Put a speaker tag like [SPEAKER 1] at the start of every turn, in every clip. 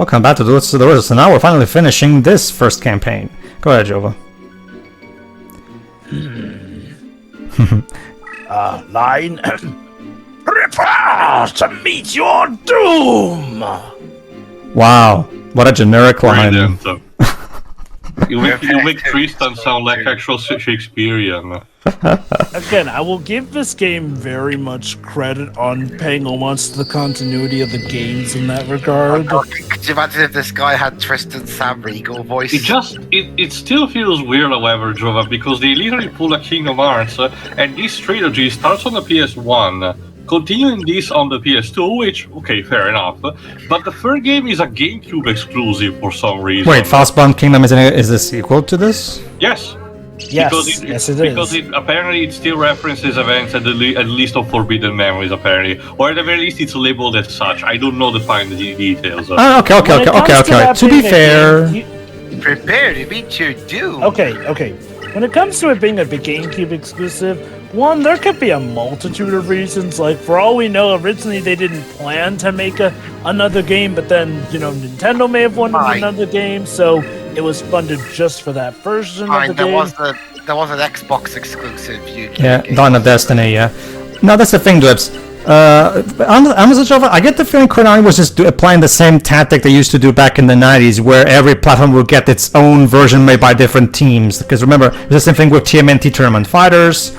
[SPEAKER 1] Welcome back to Duelists. So now we're finally finishing this first campaign. Go ahead, Jova.
[SPEAKER 2] Line. Prepare to meet your doom!
[SPEAKER 1] Wow, what a generic line.
[SPEAKER 3] You make Tristan sound like actual Shakespearean.
[SPEAKER 2] Again, I will give this game very much credit on paying homage to the continuity of the games in that regard.
[SPEAKER 4] Oh, could you imagine if this guy had Tristan's Sam Riegel voice?
[SPEAKER 3] It still feels weird, however, Jova, because they literally pull a Kingdom Hearts, and this trilogy starts on the PS1, continuing this on the PS2, which, okay, fair enough, but the third game is a GameCube exclusive for some reason.
[SPEAKER 1] Wait, Frostbound Kingdom is a sequel to this?
[SPEAKER 3] Yes.
[SPEAKER 2] Yes, yes it is.
[SPEAKER 3] Because apparently it still references events at least of Forbidden Memories, apparently. Or at the very least it's labeled as such. I don't know the fine details.
[SPEAKER 1] Okay. To be fair...
[SPEAKER 4] Prepare to meet your doom!
[SPEAKER 2] Okay. When it comes to it being a GameCube exclusive, one, there could be a multitude of reasons. Like, for all we know, originally they didn't plan to make another game, but then, Nintendo may have wanted another game, so it was funded just for that version of the game.
[SPEAKER 4] There was an Xbox exclusive.
[SPEAKER 1] Dawn of Destiny, yeah. No, that's the thing, Dwibs. I get the feeling Konami was just applying the same tactic they used to do back in the 90s, where every platform will get its own version made by different teams. Because remember, it's the same thing with TMNT Tournament Fighters.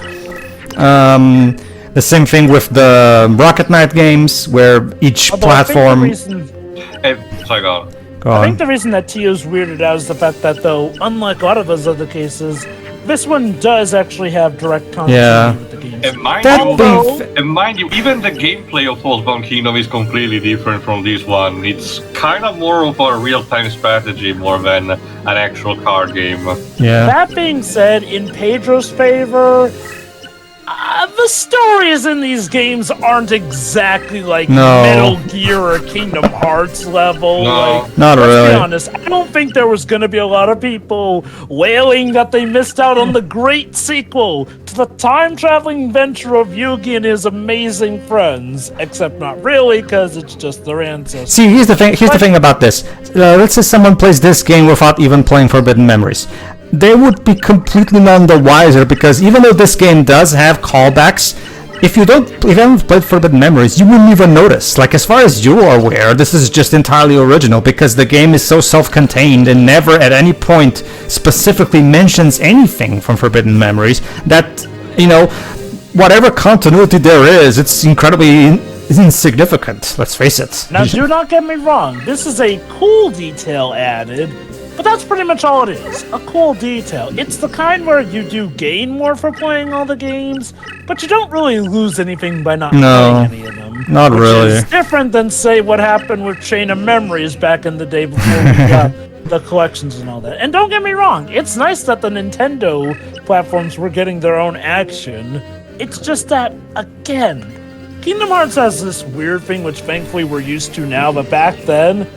[SPEAKER 1] The same thing with the Rocket Knight games, where each platform...
[SPEAKER 3] I
[SPEAKER 2] think the reason that Tio's weirded out is the fact that, though, unlike a lot of those other cases, this one does actually have direct continuity with the games.
[SPEAKER 3] And mind you, even the gameplay of Frostbound Kingdom is completely different from this one. It's kind of more of a real-time strategy more than an actual card game.
[SPEAKER 1] Yeah.
[SPEAKER 2] That being said, in Pedro's favor, the stories in these games aren't exactly like Metal Gear or Kingdom Hearts level.
[SPEAKER 1] No, not really.
[SPEAKER 2] Let's be honest, I don't think there was going to be a lot of people wailing that they missed out on the great sequel to the time-traveling venture of Yugi and his amazing friends. Except not really, because it's just their ancestors.
[SPEAKER 1] See, here's the thing about this. Let's say someone plays this game without even playing Forbidden Memories. They would be completely none the wiser, because even though this game does have callbacks, if you haven't played Forbidden Memories, you wouldn't even notice. Like, as far as you are aware, this is just entirely original, because the game is so self-contained and never at any point specifically mentions anything from Forbidden Memories that, whatever continuity there is, it's incredibly insignificant, let's face it.
[SPEAKER 2] Now, do not get me wrong, this is a cool detail added, but that's pretty much all it is, a cool detail. It's the kind where you do gain more for playing all the games, but you don't really lose anything by not playing any of them.
[SPEAKER 1] Not really.
[SPEAKER 2] It's different than, say, what happened with Chain of Memories back in the day before we got the collections and all that. And don't get me wrong, it's nice that the Nintendo platforms were getting their own action. It's just that, again, Kingdom Hearts has this weird thing which thankfully we're used to now, but back then,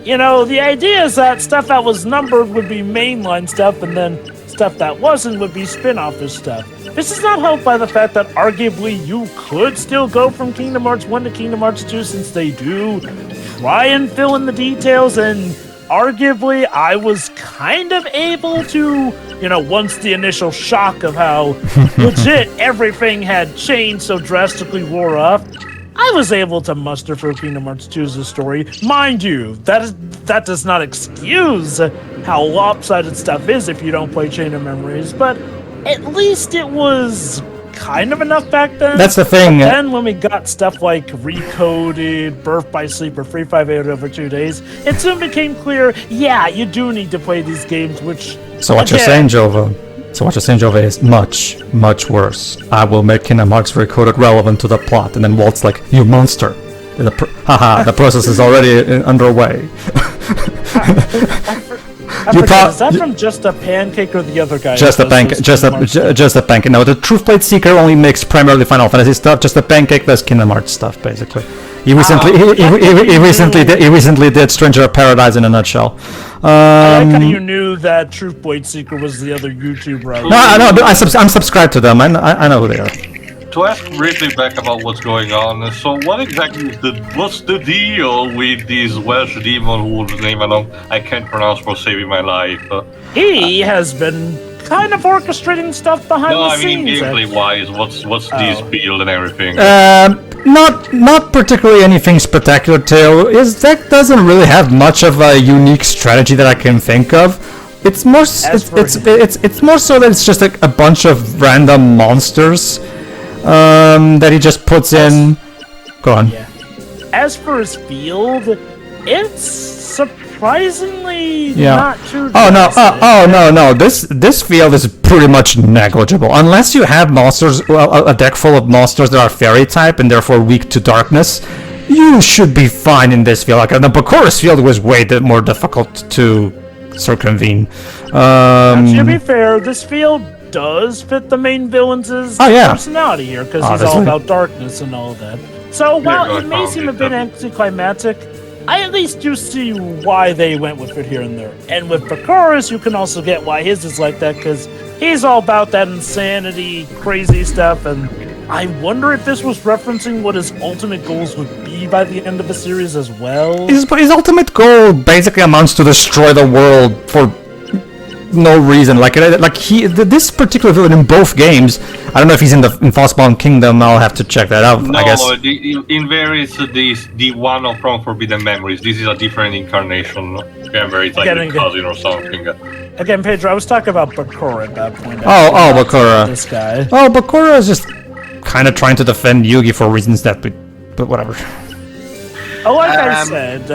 [SPEAKER 2] the idea is that stuff that was numbered would be mainline stuff, and then stuff that wasn't would be spin-off stuff. This is not helped by the fact that arguably you could still go from Kingdom Hearts 1 to Kingdom Hearts 2, since they do try and fill in the details, and arguably I was kind of able to, once the initial shock of how legit everything had changed so drastically wore off, I was able to muster through Kingdom Hearts 2's story. Mind you, that does not excuse how lopsided stuff is if you don't play Chain of Memories, but at least it was kind of enough back then.
[SPEAKER 1] That's the thing.
[SPEAKER 2] But then when we got stuff like Recoded, Birth by Sleep, or 358 over 2 days, it soon became clear, you do need to play these games, which...
[SPEAKER 1] So what you're saying, Jova, is much, much worse. I will make Kingdom Hearts Recoded relevant to the plot, and then Walt's like, you monster. The process is already underway.
[SPEAKER 2] Is that from Just a Pancake or the other guy?
[SPEAKER 1] Just a pancake. Just a pancake. No, the Truthblade Seeker only makes primarily Final Fantasy stuff. Just a Pancake does Kingdom Hearts stuff, basically. He recently did Stranger of Paradise in a nutshell.
[SPEAKER 2] I like how you knew that Truthblade Seeker was the other YouTuber.
[SPEAKER 1] I'm subscribed to them. I know who they are.
[SPEAKER 3] to ask briefly back about what's going on, so what exactly what's the deal with this Welsh demon whose name I can't pronounce for saving my life?
[SPEAKER 2] He has been kind of orchestrating stuff behind
[SPEAKER 3] No,
[SPEAKER 2] the
[SPEAKER 3] I mean
[SPEAKER 2] scenes.
[SPEAKER 3] gameplay-wise, what's this build and everything?
[SPEAKER 1] Not particularly anything spectacular, Tail. His deck doesn't really have much of a unique strategy that I can think of. It's more it's more so that it's just like a bunch of random monsters that he just puts in. Go on.
[SPEAKER 2] Yeah. As for his field, it's surprisingly not too
[SPEAKER 1] no. This field is pretty much negligible unless you have monsters, a deck full of monsters that are fairy type and therefore weak to darkness. You should be fine in this field. Like the Bacora's field was way more difficult to circumvene.
[SPEAKER 2] To be fair, this field does fit the main villain's personality here because he's all about darkness and all that. So while it may seem a bit anticlimactic, I at least do see why they went with it here and there. And with Bacora's, you can also get why his is like that because he's all about that insanity, crazy stuff, and I wonder if this was referencing what his ultimate goals would be by the end of the series as well.
[SPEAKER 1] His ultimate goal basically amounts to destroy the world for no reason. This particular villain in both games. I don't know if he's in Frostbound Kingdom. I'll have to check that out.
[SPEAKER 3] No,
[SPEAKER 1] I guess.
[SPEAKER 3] In Varys, the one from Forbidden Memories. This is a different incarnation. Where it's like a cousin or something.
[SPEAKER 2] Again, Pedro, I was talking about Bakura at that point.
[SPEAKER 1] Bakura.
[SPEAKER 2] This guy.
[SPEAKER 1] Oh, Bakura is just kind of trying to defend Yugi for reasons that, but whatever.
[SPEAKER 2] Like I said,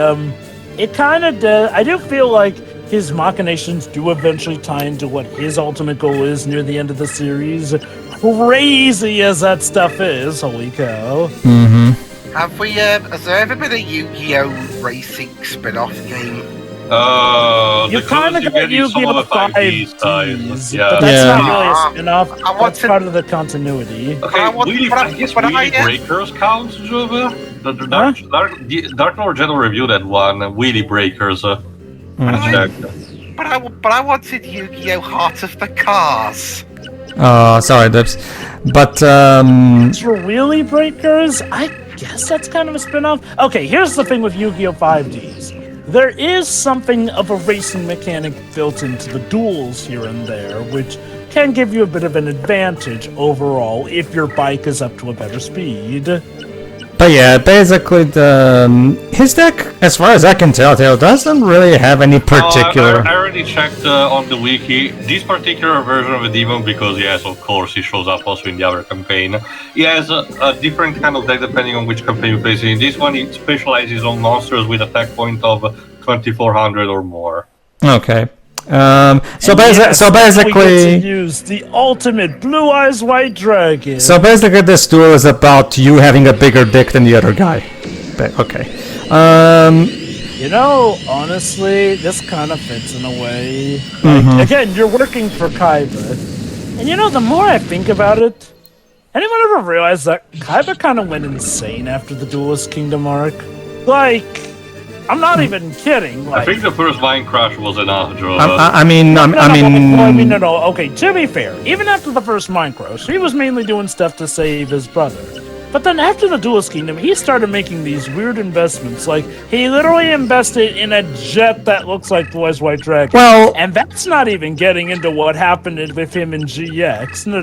[SPEAKER 2] it kind of does. I do feel like his machinations do eventually tie into what his ultimate goal is near the end of the series. Crazy as that stuff is, holy cow.
[SPEAKER 1] Mm-hmm.
[SPEAKER 4] Has there ever been a Yu-Gi-Oh! Racing spin-off game?
[SPEAKER 2] You kind of got Yu-Gi-Oh! 5Ds,
[SPEAKER 3] but
[SPEAKER 2] that's not really a spin-off. That's part of the continuity.
[SPEAKER 3] Okay, I guess Wheelie Breakers counts, Jova? Dark Lord General reviewed that one, Wheelie Breakers.
[SPEAKER 4] But I wanted Yu-Gi-Oh! Heart of the Cars.
[SPEAKER 1] Oh, sorry, Dips. But,
[SPEAKER 2] For Wheelie Breakers, I guess that's kind of a spin-off. Okay, here's the thing with Yu-Gi-Oh! 5Ds. There is something of a racing mechanic built into the duels here and there, which can give you a bit of an advantage overall if your bike is up to a better speed.
[SPEAKER 1] But yeah, basically, his deck, as far as I can tell, doesn't really have any particular...
[SPEAKER 3] I already checked on the wiki. This particular version of the demon, because yes, of course, he shows up also in the other campaign. He has a different kind of deck depending on which campaign you play. In this one, he specializes on monsters with attack point of 2400 or more.
[SPEAKER 1] Okay. So basically,
[SPEAKER 2] we get to use the ultimate Blue Eyes White Dragon.
[SPEAKER 1] So basically, this duel is about you having a bigger dick than the other guy. Okay.
[SPEAKER 2] Honestly, this kind of fits in a way. Again, you're working for Kaiba, and the more I think about it, anyone ever realize that Kaiba kind of went insane after the Duelist Kingdom arc? I'm not even kidding.
[SPEAKER 3] I think the first Vine Crash was enough, Joe.
[SPEAKER 2] No. Okay, to be fair, even after the first Mind Crash, he was mainly doing stuff to save his brother. But then after the Duelist Kingdom, he started making these weird investments. Like, he literally invested in a jet that looks like Blue Eyes White Dragon.
[SPEAKER 1] Well,
[SPEAKER 2] and that's not even getting into what happened with him in GX. No.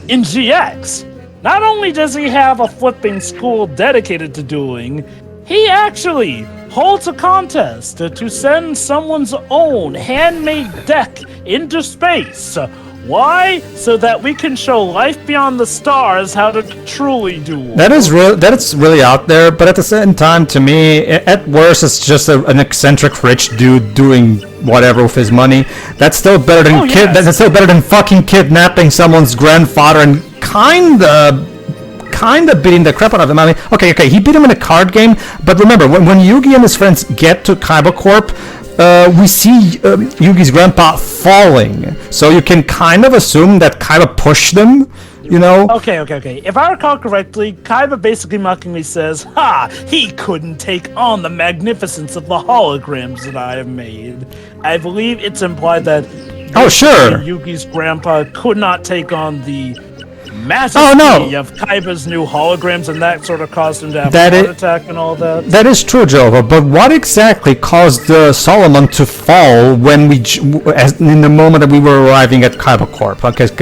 [SPEAKER 2] In GX, not only does he have a flipping school dedicated to dueling, he actually holds a contest to send someone's own handmade deck into space. Why? So that we can show life beyond the stars how to truly duel.
[SPEAKER 1] That's really out there, but at the same time, to me, at worst, it's just an eccentric rich dude doing whatever with his money. That's still better than That's still better than fucking kidnapping someone's grandfather and kind of beating the crap out of him. I mean, okay, he beat him in a card game, but remember, when Yugi and his friends get to Kaiba Corp, we see Yugi's grandpa falling, so you can kind of assume that Kaiba pushed them,
[SPEAKER 2] Okay. If I recall correctly, Kaiba basically mockingly says, he couldn't take on the magnificence of the holograms that I have made. I believe it's implied that
[SPEAKER 1] sure,
[SPEAKER 2] Yugi's grandpa could not take on the majesty of Kaiba's new holograms, and that sort of caused him to have a heart attack and all that.
[SPEAKER 1] That is true, Jova, but what exactly caused Solomon to fall when in the moment that we were arriving at Kaiba Corp? Because,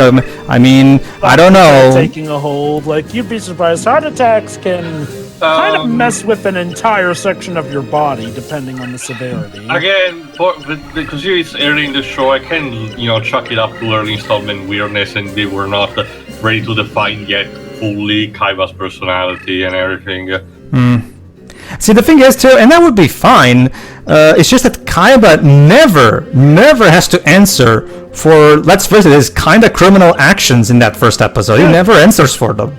[SPEAKER 1] I mean, I don't know.
[SPEAKER 2] Taking a hold, like, you'd be surprised. Heart attacks can kind of mess with an entire section of your body, depending on the severity.
[SPEAKER 3] Again, because it's early in the show, I can, chuck it up to early installment weirdness, and they were not ready to define yet fully Kaiba's personality and everything.
[SPEAKER 1] See, the thing is, too, and that would be fine, it's just that Kaiba never has to answer for, let's face it, his kind of criminal actions in that first episode. He never answers for them.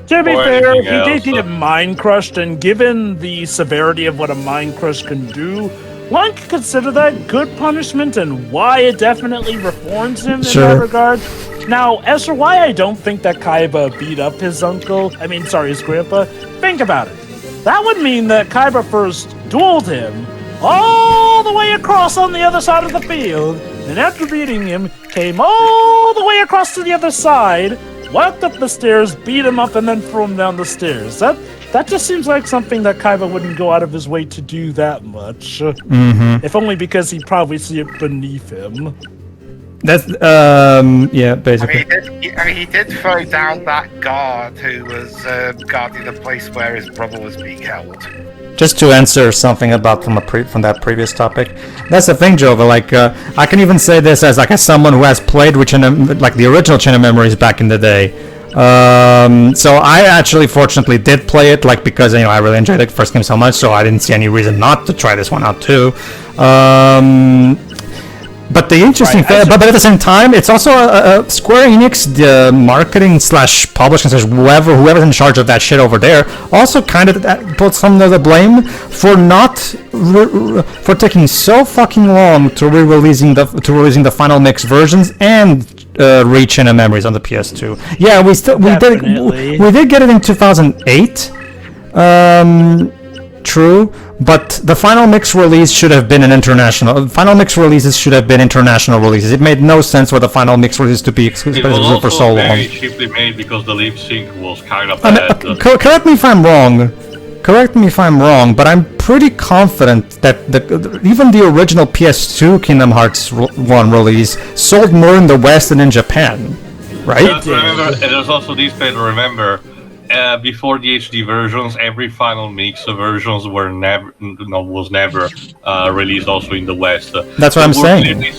[SPEAKER 2] To be fair, he did get mind crushed, and given the severity of what a mind crush can do, one could consider that good punishment and why it definitely reforms him in that regard. Now, as for why I don't think that Kaiba beat up his his grandpa, think about it. That would mean that Kaiba first dueled him all the way across on the other side of the field, and after beating him, came all the way across to the other side, walked up the stairs, beat him up, and then threw him down the stairs. That just seems like something that Kaiba wouldn't go out of his way to do that much. If only because he'd probably see it beneath him.
[SPEAKER 1] That's, basically.
[SPEAKER 4] He did throw down that guard who was guarding the place where his brother was being held.
[SPEAKER 1] Just to answer something about from that previous topic, that's the thing, Jova. Like, I can even say this as someone who has played the original Chain of Memories back in the day. So I actually, fortunately, did play it, because I really enjoyed the first game so much, so I didn't see any reason not to try this one out too. But the interesting thing, but at the same time, it's also Square Enix, the marketing / publishing / whoever's in charge of that shit over there, also kind of put some of the blame for for taking so fucking long to releasing the final mix versions and Reach into Memories on the PS2. Yeah, we did get it in 2008. True, but the final mix release should have been Final mix releases should have been international releases. It made no sense for the final mix release to be exclusive for so long. It was
[SPEAKER 3] very cheaply made because the lip sync was kind of bad.
[SPEAKER 1] Correct me if I'm wrong, but I'm pretty confident that even the original PS2 Kingdom Hearts 1 release sold more in the West than in Japan, right?
[SPEAKER 3] Remember, and there's also this, Pedro, remember, before the HD versions, every final mix versions was never released also in the West.
[SPEAKER 1] That's what I'm saying.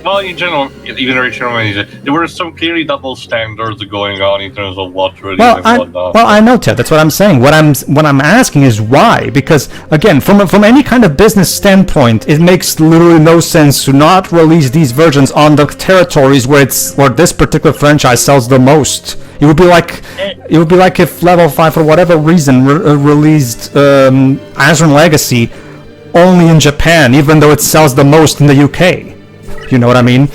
[SPEAKER 3] Well, in general, even originally, there were some clearly double standards going on in terms of what release and whatnot.
[SPEAKER 1] Well, I know, Ted. That's what I'm saying. What I'm asking is why? Because again, from any kind of business standpoint, it makes literally no sense to not release these versions on the territories where this particular franchise sells the most. It would be like if Level 5 for whatever reason released Azure Legacy only in Japan, even though it sells the most in the UK. You know what I mean?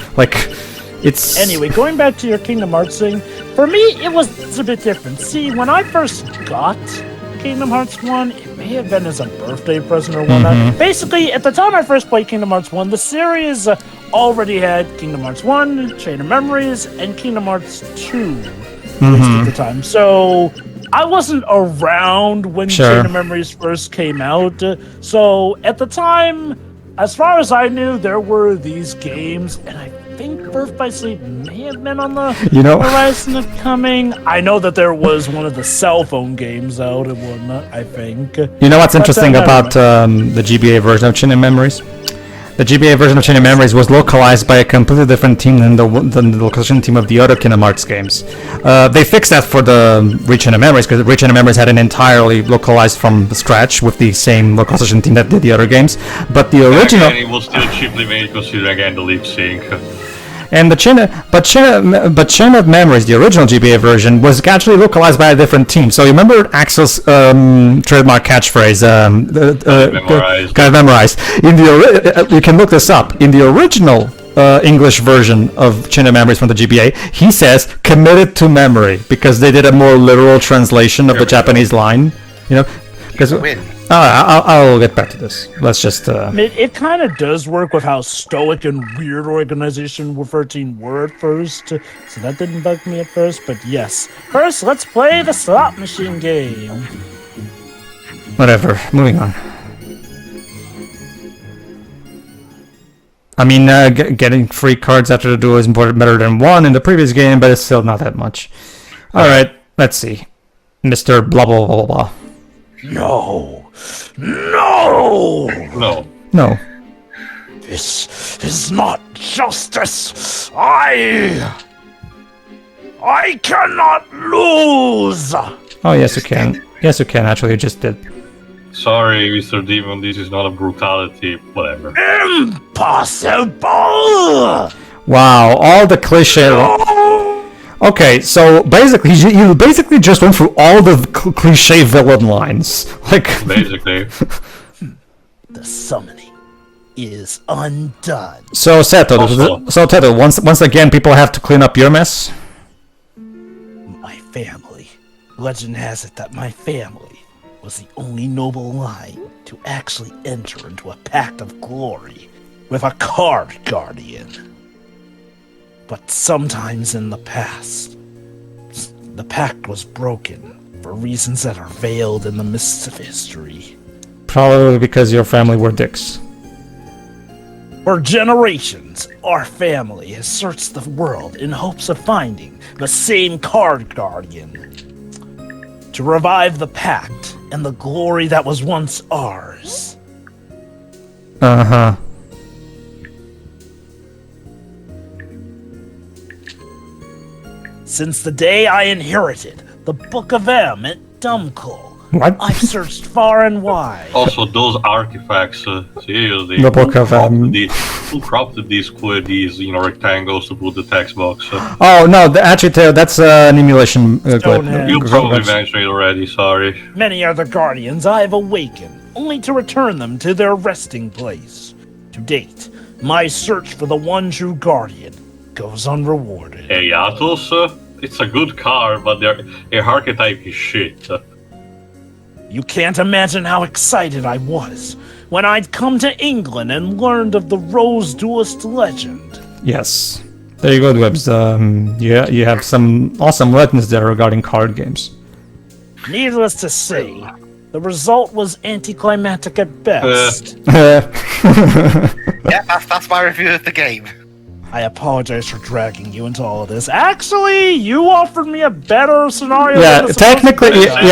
[SPEAKER 1] It's...
[SPEAKER 2] Anyway, going back to your Kingdom Hearts thing, for me, it was a bit different. See, when I first got Kingdom Hearts 1, it may have been as a birthday present or whatnot. Basically, at the time I first played Kingdom Hearts 1, the series already had Kingdom Hearts 1, Chain of Memories, and Kingdom Hearts 2 at the time. So I wasn't around when Chain of Memories first came out. So at the time, as far as I knew, there were these games, and I think Birth by Sleep may have been on the horizon of coming. I know that there was one of the cell phone games out and whatnot, I think.
[SPEAKER 1] You know what's interesting about the GBA version of Chain of Memories? The GBA version of Chain of Memories was localized by a completely different team than the localization team of the other Kingdom Hearts games. They fixed that for the Reach Chain of Memories, because Reach Chain of Memories had an entirely localized from scratch with the same localization team that did the other games. But the original...
[SPEAKER 3] Again, it was still cheaply made considering, again, the lip sync.
[SPEAKER 1] And Chain of Memories, the original GBA version, was actually localized by a different team. So you remember Axel's trademark catchphrase, memorized. You can look this up. In the original English version of Chain of Memories from the GBA, he says "committed to memory" because they did a more literal translation of the Japanese line. Because I'll get back to this. Let's just.
[SPEAKER 2] It kind of does work with how stoic and weird Organization 13 were at first, so that didn't bug me at first. But yes, first let's play the slot machine game.
[SPEAKER 1] Whatever. Moving on. I mean, getting free cards after the duel is better than one in the previous game, but it's still not that much. All right, let's see, Mr. Blah blah blah blah.
[SPEAKER 2] No.
[SPEAKER 1] No.
[SPEAKER 2] This is not justice. I cannot lose.
[SPEAKER 1] Oh yes, you can. Yes, you can. Actually, you just did.
[SPEAKER 3] Sorry, Mr. Demon, this is not a brutality. Whatever.
[SPEAKER 2] Impossible.
[SPEAKER 1] Wow, all the cliche. Okay, so basically, you basically just went through all the cliche villain lines. Like
[SPEAKER 3] basically.
[SPEAKER 2] The summoning is undone.
[SPEAKER 1] So Seto, once again, people have to clean up your mess.
[SPEAKER 2] My family. Legend has it that my family was the only noble line to actually enter into a pact of glory with a card guardian. But sometimes in the past, the pact was broken for reasons that are veiled in the mists of history.
[SPEAKER 1] Probably because your family were dicks.
[SPEAKER 2] For generations, our family has searched the world in hopes of finding the same card guardian to revive the pact and the glory that was once ours.
[SPEAKER 1] Uh-huh.
[SPEAKER 2] Since the day I inherited the Book of M at Dumclaw,
[SPEAKER 1] What?
[SPEAKER 2] I've searched far and wide.
[SPEAKER 3] Also, those artifacts, seriously.
[SPEAKER 1] The Book of M.
[SPEAKER 3] Who crafted these rectangles to put the text box?
[SPEAKER 1] Oh no, actually, Theo, that's an emulation
[SPEAKER 2] Stonehenge.
[SPEAKER 3] You probably mentioned it already, sorry.
[SPEAKER 2] Many are the guardians I have awakened, only to return them to their resting place. To date, my search for the one true guardian goes unrewarded.
[SPEAKER 3] Hey, Atos, it's a good car, but their archetype is shit.
[SPEAKER 2] You can't imagine how excited I was when I'd come to England and learned of the Rose Duelist legend.
[SPEAKER 1] Yes. There you go, Dwebs. You have some awesome legends there regarding card games.
[SPEAKER 2] Needless to say, the result was anticlimactic at best.
[SPEAKER 4] Yeah, that's my review of the game.
[SPEAKER 2] I apologize for dragging you into all of this. Actually, you offered me a better scenario.
[SPEAKER 1] Yeah,
[SPEAKER 2] than it's
[SPEAKER 1] technically,
[SPEAKER 2] supposed to be.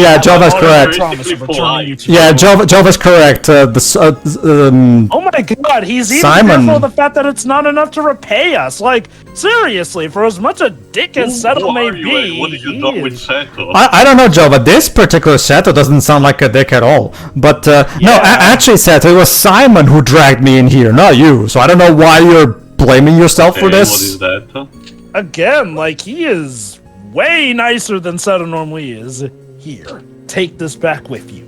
[SPEAKER 1] yeah, Jova's correct.
[SPEAKER 2] Promise of returning you to
[SPEAKER 1] Yeah,
[SPEAKER 2] your
[SPEAKER 1] Jova's correct.
[SPEAKER 2] Oh my god, he's even
[SPEAKER 1] Simon.
[SPEAKER 2] fearful of the fact that it's not enough to repay us. Like, seriously, for as much a dick as Seto may be,
[SPEAKER 3] What did you do with Seto?
[SPEAKER 1] I don't know, Jova. This particular Seto doesn't sound like a dick at all. But no, actually, Seto, it was Simon who dragged me in here, not you. So I don't know why you're blaming yourself for this.
[SPEAKER 3] What is that?
[SPEAKER 2] Again, like, he is way nicer than Seto normally is. Here, take this back with you.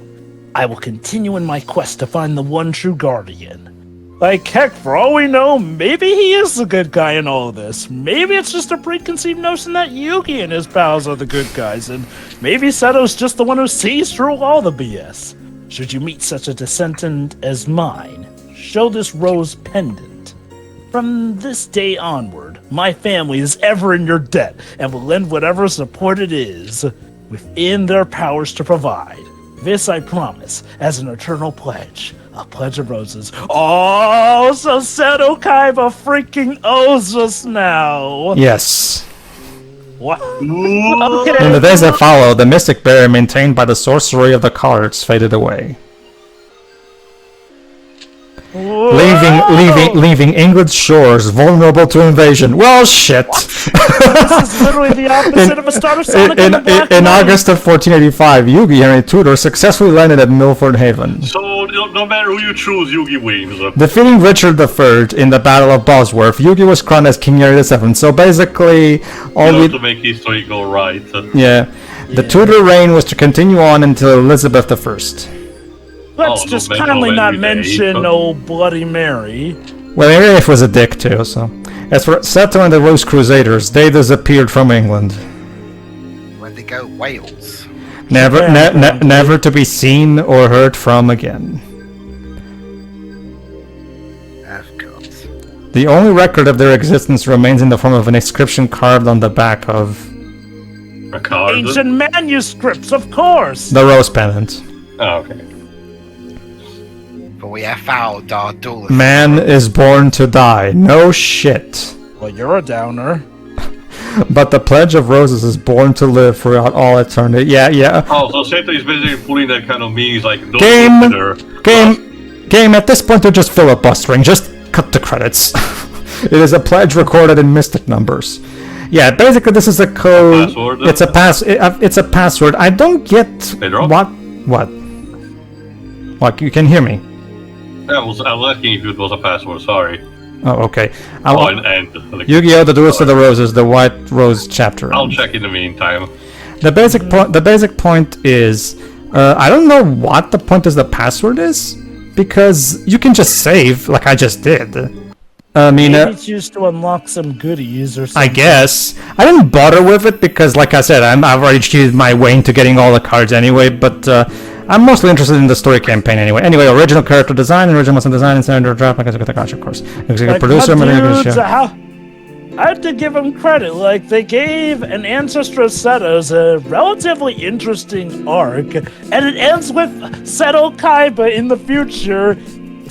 [SPEAKER 2] I will continue in my quest to find the one true guardian. Like, heck, for all we know, maybe he is the good guy in all of this. Maybe it's just a preconceived notion that Yugi and his pals are the good guys, and maybe Seto's just the one who sees through all the BS. Should you meet such a descendant as mine, show this rose pendant. From this day onward, my family is ever in your debt and will lend whatever support it is within their powers to provide. This I promise as an eternal pledge. A pledge of roses. Oh, so Seto Kaiba freaking owes us now.
[SPEAKER 1] Yes.
[SPEAKER 2] What? Okay.
[SPEAKER 1] In the days that followed, the mystic barrier maintained by the sorcery of the cards faded away. Leaving England's shores vulnerable to invasion. Well, shit.
[SPEAKER 2] This is literally the opposite of a start of Sonic and the Black
[SPEAKER 1] In
[SPEAKER 2] Knight.
[SPEAKER 1] August of 1485, Yugi and a tutor successfully landed at Milford Haven.
[SPEAKER 3] So, no matter who you choose, Yugi wins.
[SPEAKER 1] Defeating Richard III in the Battle of Bosworth, Yugi was crowned as King Harry VII. So basically, all
[SPEAKER 3] You
[SPEAKER 1] we...
[SPEAKER 3] have to make history go right.
[SPEAKER 1] Yeah. The Tudor reign was to continue on until Elizabeth I.
[SPEAKER 2] Let's
[SPEAKER 3] Oh,
[SPEAKER 2] just
[SPEAKER 3] no,
[SPEAKER 2] kindly
[SPEAKER 3] no,
[SPEAKER 2] not
[SPEAKER 3] every day,
[SPEAKER 2] mention
[SPEAKER 3] so-
[SPEAKER 2] old Bloody Mary.
[SPEAKER 1] Well, Arief was a dick too, so... As for Seto and the Rose Crusaders, they disappeared from England.
[SPEAKER 4] Where'd they go? Wales.
[SPEAKER 1] Never to be seen or heard from again.
[SPEAKER 4] Of course.
[SPEAKER 1] The only record of their existence remains in the form of an inscription carved on the back of
[SPEAKER 3] A card?
[SPEAKER 2] Ancient manuscripts, of course.
[SPEAKER 1] the rose pendant.
[SPEAKER 3] Oh, okay.
[SPEAKER 4] But we have found our duelist.
[SPEAKER 1] Man is born to die. No shit.
[SPEAKER 2] Well, you're a downer.
[SPEAKER 1] But the Pledge of Roses is born to live throughout all eternity. Yeah.
[SPEAKER 3] Oh, so Seto is basically pulling that kind of means like don't
[SPEAKER 1] Game, at this point they're just filibustering. Just cut the credits. It is a pledge recorded in mystic numbers. Yeah, basically this is a code.
[SPEAKER 3] Password?
[SPEAKER 1] It's a password. I don't get
[SPEAKER 3] Pedro?
[SPEAKER 1] What? What? You can hear me?
[SPEAKER 3] I was asking if it was a password, sorry.
[SPEAKER 1] Oh, okay.
[SPEAKER 3] Like,
[SPEAKER 1] Yu-Gi-Oh! The Duelist of the Roses, the White Rose chapter.
[SPEAKER 3] I'll check in the meantime.
[SPEAKER 1] The basic point is, I don't know what the point is the password is, because you can just save, like I just did. I mean,
[SPEAKER 2] Maybe it's used to unlock some goodies or something.
[SPEAKER 1] I guess. I didn't bother with it because, like I said, I've already cheated my way into getting all the cards anyway, but I'm mostly interested in the story campaign anyway. Anyway, original character design, original monster design, and standard draft, like I said, of course. Executive producer,
[SPEAKER 2] I have to give them credit. Like, they gave an Ancestral Seto's a relatively interesting arc, and it ends with Seto Kaiba in the future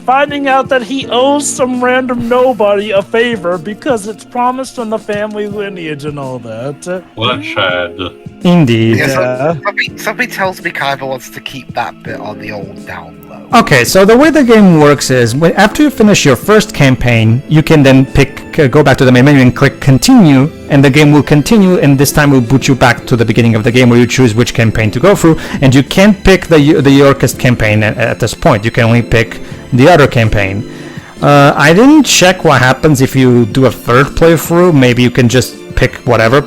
[SPEAKER 2] finding out that he owes some random nobody a favor because it's promised on the family lineage and all that.
[SPEAKER 3] What a Chad.
[SPEAKER 1] Indeed.
[SPEAKER 4] Yeah, something tells me Kaiba wants to keep that bit on the old down low.
[SPEAKER 1] Okay, so the way the game works is, after you finish your first campaign, you can then go back to the main menu and click continue, and the game will continue, and this time will boot you back to the beginning of the game where you choose which campaign to go through, and you can't pick the Yorkist campaign at this point. You can only pick the other campaign. I didn't check what happens if you do a third playthrough. Maybe you can just pick whatever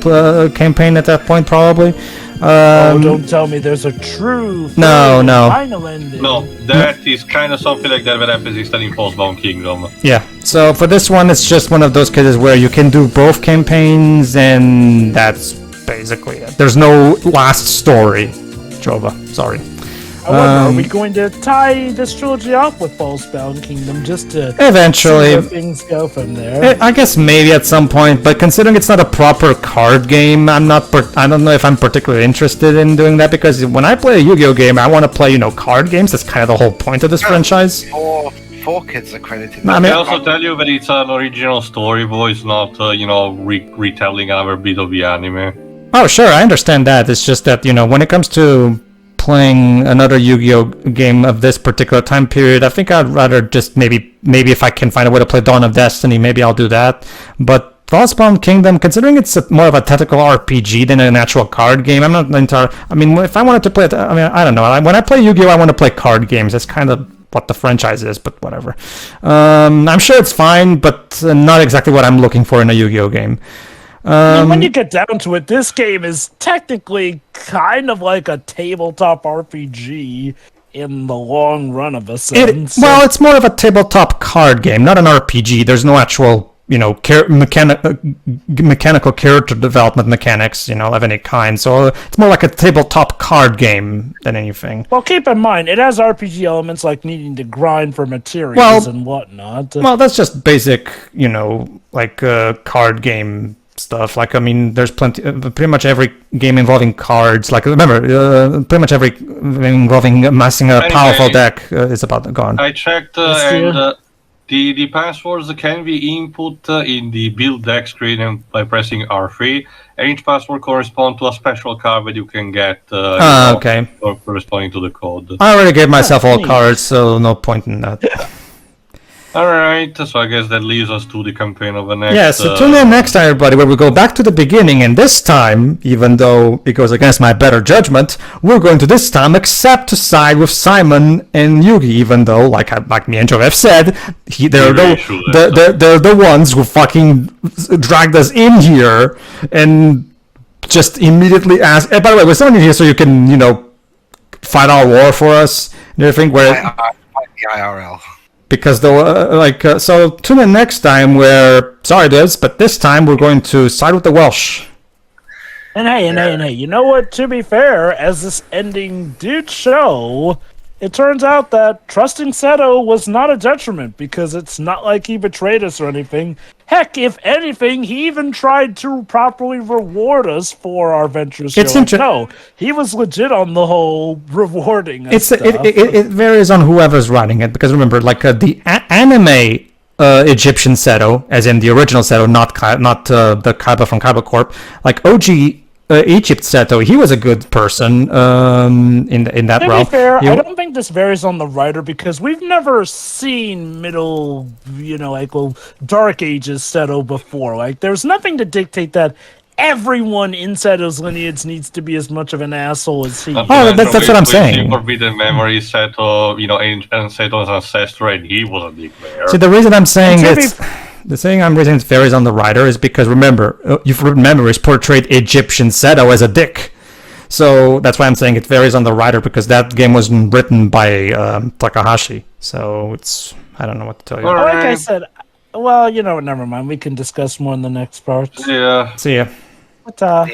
[SPEAKER 1] campaign at that point, probably.
[SPEAKER 2] Don't tell me there's a true final ending.
[SPEAKER 3] No, that is kind of something like that happens in studying Postbound Kingdom.
[SPEAKER 1] Yeah, so for this one, it's just one of those cases where you can do both campaigns, and that's basically it. There's no last story, Jova. Sorry.
[SPEAKER 2] I wonder, are we going to tie this trilogy off with Postbound Kingdom just to
[SPEAKER 1] eventually
[SPEAKER 2] see where things go from there?
[SPEAKER 1] I guess maybe at some point, but considering it's not a proper card game, I don't know if I'm particularly interested in doing that, because when I play a Yu-Gi-Oh game, I want to play, card games. That's kind of the whole point of this franchise.
[SPEAKER 4] Four kids are credited.
[SPEAKER 3] I also tell you that it's an original story voice, not retelling another bit of the anime.
[SPEAKER 1] Oh, sure, I understand that. It's just that, when it comes to playing another Yu-Gi-Oh game of this particular time period, I think I'd rather just maybe if I can find a way to play Dawn of Destiny, maybe I'll do that. But Frostbound Kingdom, considering it's more of a tactical RPG than an actual card game, I'm not entirely. I mean, if I wanted to play it, I don't know. When I play Yu-Gi-Oh, I want to play card games. That's kind of what the franchise is, but whatever. I'm sure it's fine, but not exactly what I'm looking for in a Yu-Gi-Oh game.
[SPEAKER 2] When you get down to it, this game is technically kind of like a tabletop RPG in the long run of a sense.
[SPEAKER 1] Well, it's more of a tabletop card game, not an RPG. There's no actual, mechanical character development mechanics, of any kind. So it's more like a tabletop card game than anything.
[SPEAKER 2] Well, keep in mind, it has RPG elements like needing to grind for materials and whatnot.
[SPEAKER 1] Well, that's just basic, card game stuff. There's pretty much every game involving cards. Remember, pretty much every involving amassing a powerful deck is about gone.
[SPEAKER 3] I checked, and the passwords can be input in the build deck screen by pressing R3, and each password corresponds to a special card that you can get
[SPEAKER 1] okay.
[SPEAKER 3] corresponding to the code.
[SPEAKER 1] I already gave myself all cards, so no point in that.
[SPEAKER 3] Alright, so I guess that leads us to the campaign of the next...
[SPEAKER 1] Yeah, so tune in next time, everybody, where we go back to the beginning, and this time, even though it goes against my better judgment, we're going to this time accept to side with Simon and Yugi, even though, like me and Joe have said, they're the ones who fucking dragged us in here, and just immediately asked... by the way, we're sending you here so you can, fight our war for us, and everything, where...
[SPEAKER 4] Fight the IRL.
[SPEAKER 1] Because so tune in next time where, sorry dudes, but this time we're going to side with the Welsh.
[SPEAKER 2] And hey, you know what? To be fair, as this ending did show, it turns out that trusting Seto was not a detriment because it's not like he betrayed us or anything. Heck, if anything, he even tried to properly reward us for our ventures.
[SPEAKER 1] It's
[SPEAKER 2] no, he was legit on the whole rewarding us. Stuff.
[SPEAKER 1] It varies on whoever's running it because remember, like the anime Egyptian Seto, as in the original Seto, not the Kaiba from Kaiba Corp, like OG. Egypt Seto, he was a good person in that realm.
[SPEAKER 2] To be fair, I don't think this varies on the writer because we've never seen Dark Ages Seto before. Like, there's nothing to dictate that everyone in Seto's lineage needs to be as much of an asshole as he.
[SPEAKER 1] That's what I'm saying.
[SPEAKER 3] Forbidden Memory, Seto, and Seto's ancestor, and he was a big bear.
[SPEAKER 1] See, the reason I'm saying the thing I'm raising it varies on the writer is because remember, is portrayed Egyptian Seto as a dick. So that's why I'm saying it varies on the writer because that game wasn't written by Takahashi. So I don't know what to tell you.
[SPEAKER 2] Like I said, well, never mind. We can discuss more in the next part.
[SPEAKER 3] Yeah.
[SPEAKER 1] See ya.
[SPEAKER 2] Ta.